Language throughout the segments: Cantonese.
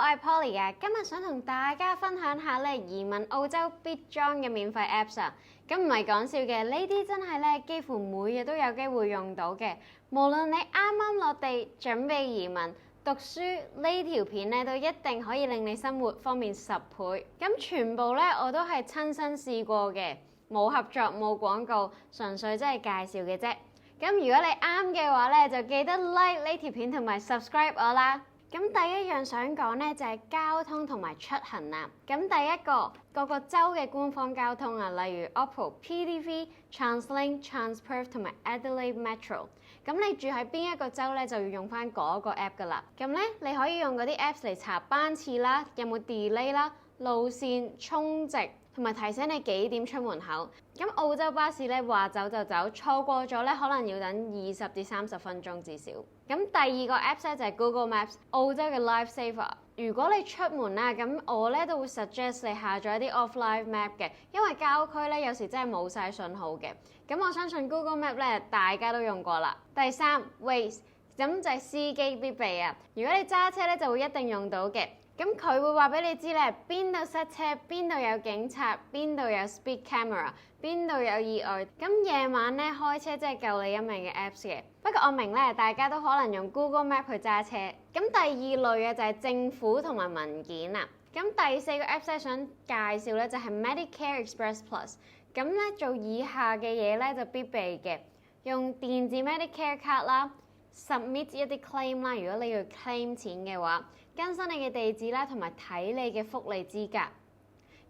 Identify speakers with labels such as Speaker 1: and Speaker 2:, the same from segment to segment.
Speaker 1: 係 Polly 啊，今日想同大家分享下咧移民澳洲必裝嘅免費 Apps 啊，咁唔係講笑嘅，呢啲真係咧幾乎每日都有機會用到嘅。無論你啱啱落地準備移民、讀書，呢條片咧都一定可以令你生活方便10倍。咁全部咧我都係親身試過嘅，冇合作冇廣告，純粹真係介紹嘅啫。咁如果你啱嘅話咧，就記得 like 呢條片同埋 subscribe 我啦。咁第一樣想講咧就係交通同埋出行啊。咁第一個各個州嘅官方交通啊，例如 Opal、PDV、Translink、Transperth 同埋 Adelaide Metro。咁你住喺邊一個州咧，就要用翻嗰個 app 噶啦。咁咧你可以用嗰啲 apps 嚟查班次啦，有冇 delay 啦、路線、充值，同埋提醒你幾點出門口。咁澳洲巴士咧話走就走，錯過咗咧可能要等20至30分鐘至少。咁第二個 apps 咧就係 Google Maps， 澳洲嘅 Lifesaver。如果你出門啦，咁我咧都會 suggest 你下載一啲 offline map 嘅，因為郊區咧有時真係冇晒信號嘅。咁我相信 Google Map 咧大家都用過啦。第三 Waze， 咁就係司機必備啊。如果你揸車咧就會一定用到嘅。咁佢會話俾你知咧，邊度塞車，邊度有警察，邊度有 speed camera， 邊度有意外。咁夜晚咧開車真係救你一命嘅 apps 嘅。不過我明咧，大家都可能用 Google Map 去揸車。咁第二類嘅就係政府同埋文件啊。咁第四個 apps 咧想介紹咧就係 Medicare Express Plus。咁咧做以下嘅嘢咧就必備嘅，用電子 Medicare 卡啦。submit 一啲 claim 啦，如果你要 claim 錢嘅話，更新你嘅地址啦，同埋睇你嘅福利資格。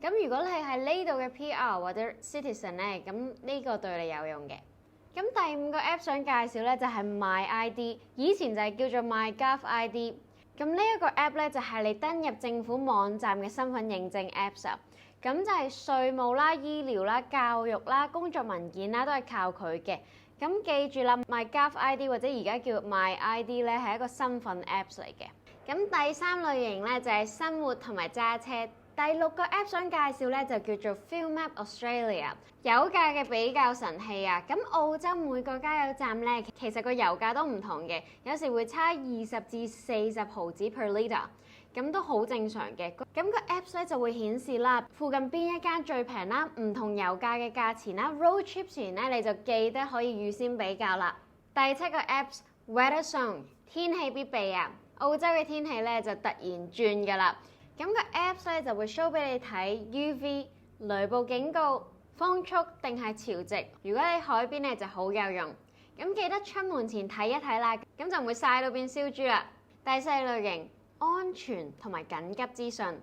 Speaker 1: 咁如果你係呢度嘅 PR 或者 citizen 咧，咁呢個對你有用嘅。咁第五個 app 想介紹咧就係 My ID， 以前就係叫做 MyGov ID。咁呢一個 app 咧就係你登入政府網站嘅身份認證 apps 啊。咁就係稅務啦、醫療啦、教育啦、工作文件啦，都係靠佢嘅。咁記住啦 ，MyGov ID 或者而家叫 My ID 咧，係一個身份 Apps 嚟嘅。咁第三類型咧就係生活同埋揸車。第六個 App 想介紹咧就叫做 FuelMap Australia， 油價嘅比較神器啊。咁澳洲每個加油站咧，其實個油價都唔同嘅，有時會差20至40毫子 per litre。咁都好正常嘅，咁個 Apps 咧就會顯示啦，附近邊一間最平啦，唔同油價嘅價錢啦 ，road trip 前咧你就記得可以預先比較啦。第7個 Apps Weather Zone， 天氣必備啊，澳洲嘅天氣咧就突然轉噶啦，咁個 Apps 咧就會 show 俾你睇 UV、雷暴警告、風速定係潮汐。如果你海邊咧就好有用，咁記得出門前睇一睇啦，咁就唔會曬到變燒豬啦。第4類型。安全同埋緊急資訊。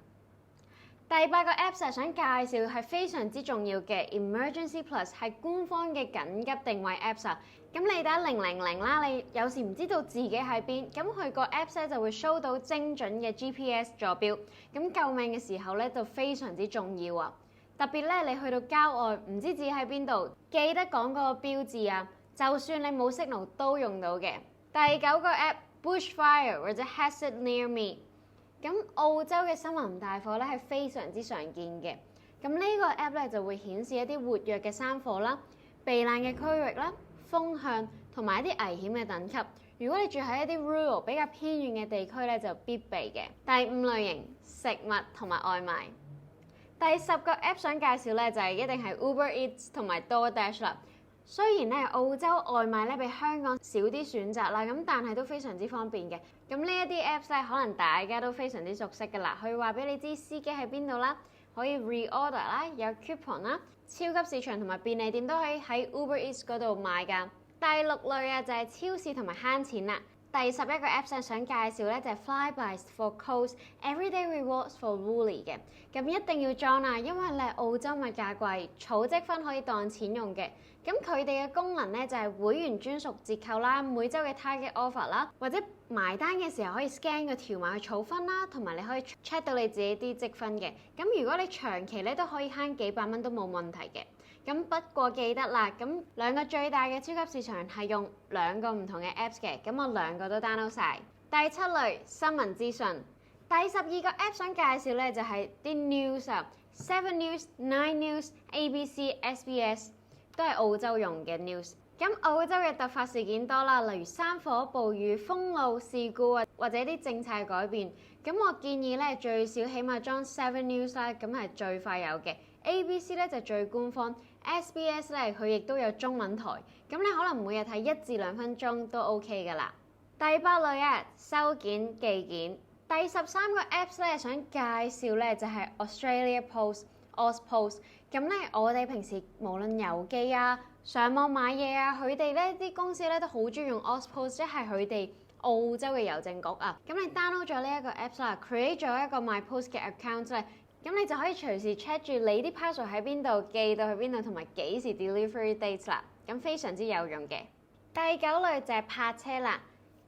Speaker 1: 第8個 Apps 係想介紹係非常之重要嘅 Emergency Plus， 係官方嘅緊急定位 Apps 啊。咁你打000啦，你有時唔知道自己喺邊，咁佢個 Apps 咧就會 show 到精準嘅 GPS 坐標。咁救命嘅時候咧就非常之重要啊。特別咧你去到郊外唔知自己喺邊度，記得講嗰個標誌啊，就算你冇 signal 都用到嘅。第9個 App。Bushfire 或者 Hazard Near Me， 咁澳洲嘅森林大火咧係非常之常見嘅。咁呢個 app 咧就會顯示一啲活躍嘅山火啦、避難嘅區域啦、風向同埋一啲危險嘅等級。如果你住喺一啲 rural 比較偏遠嘅地區咧，就必備嘅。第5類型食物同埋外賣。第10個 app 想介紹咧就係一定係 Uber Eats 同埋 DoorDash 啦。雖然咧澳洲外賣咧比香港少啲選擇啦，咁但係都非常之方便嘅。咁呢一啲 apps 咧，可能大家都非常之熟悉㗎啦。佢話俾你知司機喺邊度啦，可以 reorder 啦，有 coupon 啦，超級市場同埋便利店都可以喺 Uber Eats 嗰度買㗎。第6類啊就係超市同埋慳錢啦。第11個 apps 想介紹咧就係 Flybuys for Coles Everyday Rewards for Woolies 嘅。咁一定要裝啊，因為咧澳洲物價貴，儲積分可以當錢用嘅。咁佢哋嘅功能咧就係會員專屬折扣啦，每週嘅 target offer 啦，或者埋單嘅時候可以 scan 個條碼去儲分啦，同埋你可以 check 到你自己啲積分嘅。咁如果你長期咧都可以慳幾百蚊都冇問題嘅。咁不過記得啦，咁兩個最大嘅超級市場係用2個唔同嘅 apps 嘅，咁我2個都 download 晒。第7類新聞資訊。第12個 app 想介紹咧就係啲 news 啊 ，7 News、9 News、ABC、SBS 都係澳洲用嘅 news。咁澳洲嘅突發事件多啦，例如山火、暴雨、封路事故啊，或者啲政策嘅改變，咁我建議咧最少起碼裝 Seven News 啦，咁係最快有嘅。ABC 咧就最官方 ，SBS 咧佢亦都有中文台，咁你可能每日睇1至2分鐘都 OK 㗎啦。第8類啊，收件寄件。第13個 Apps 咧想介紹咧就係 Australia Post。咁咧，我哋平時無論郵寄啊、上網買嘢啊，佢哋咧啲公司咧都好中意用 AusPost， 即係佢哋澳洲嘅郵政局啊。咁你 download 咗呢一個 Apps 啦 ，create 咗一個 MyPost 嘅 account 咧，咁你就可以隨時 check 住你啲 parcel 喺邊度，寄到去邊度，同埋幾時 delivery date 啦。咁非常之有用嘅。第9類就係泊車啦。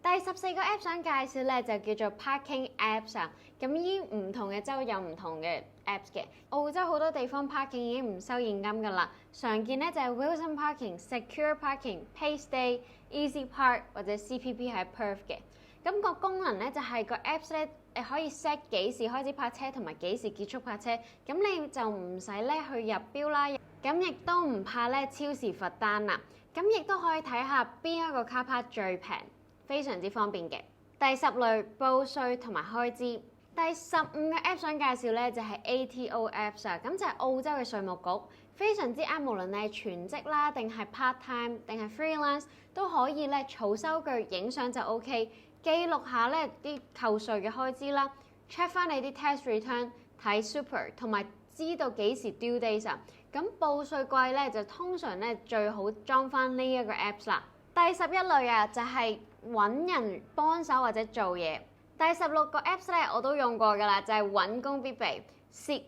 Speaker 1: 第14個 App 想介紹咧就叫做 Parking Apps 啊。咁依唔同嘅州有唔同嘅 Apps 嘅。澳洲好多地方 parking 已經唔收現金㗎啦，常見咧就係 Wilson Parking、Secure Parking、Paystay、Easy Park 或者 CPP 喺 Perth 嘅。咁個功能咧就係個 Apps 咧可以 set 幾時開始泊車同埋幾時結束泊車，咁你就唔使咧去入標啦，咁亦都唔怕咧超時罰單啦，咁亦都可以睇下邊一個 car park 最平。非常之方便嘅。第10類報稅同埋開支。第15個 App 想介紹咧就係 ATO Apps 啊，咁就係澳洲嘅稅務局，非常之啱，無論你係全職啦，定係 part time，定係 freelance 都可以咧儲收據、影相就 OK， 記錄下咧啲扣稅嘅開支啦 ，check 翻你啲 tax return， 睇 super， 同埋知道幾時 due dates 啊。咁報稅季咧就通常咧最好裝翻呢一個 Apps 啦。第11類啊就係揾人幫手或者做嘢。第16個 Apps 咧我都用過㗎啦，就係揾工必備 Seek。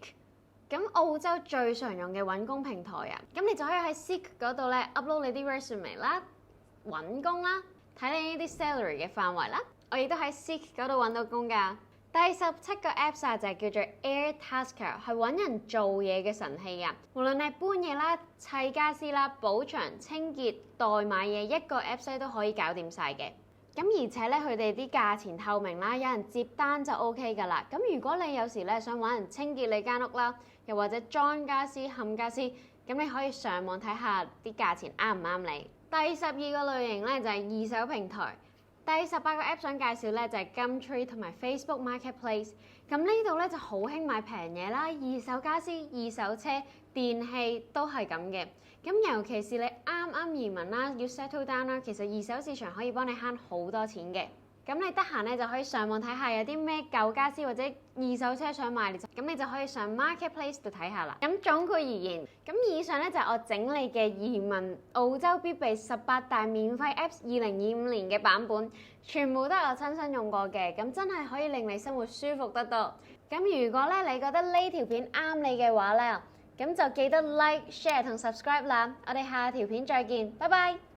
Speaker 1: 咁澳洲最常用嘅揾工平台啊，咁你就可以喺 Seek 嗰度咧 upload 你啲 resume 啦，揾工啦，睇你呢啲 salary 嘅範圍啦。我亦都喺 Seek 嗰度揾到工㗎。第17個 Apps 啊就係叫做 Airtasker， 係揾人做嘢嘅神器啊！無論係搬嘢啦、砌家私啦、補牆、清潔、代買嘢，一個 Apps 咧都可以搞掂晒嘅。咁而且咧佢哋啲價錢透明啦，有人接單就 OK 㗎啦。咁如果你有時咧想揾人清潔你間屋啦，又或者裝家私、冚家私，咁你可以上網睇下啲價錢啱唔啱你。第12個類型咧就係二手平台。第18個 App 想介紹咧就係 Gumtree 同埋 Facebook Marketplace。咁呢度咧就好興買平嘢啦，二手家私、二手車、電器都係咁嘅。咁尤其是你啱移民啦，要 settle down 啦，其實二手市場可以幫你慳好多錢嘅。咁你得閒咧就可以上網睇下有啲咩舊家私或者二手車想賣，咁你就可以上 Marketplace 度睇下啦。咁總括而言，咁以上咧就係我整理嘅移民澳洲必備18大免費 Apps 2025年嘅版本，全部都係我親身用過嘅，咁真係可以令你生活舒服得多。咁如果咧你覺得呢條片啱你嘅話咧，咁就記得 like、share 同 subscribe 啦。我哋下條片再見，拜拜。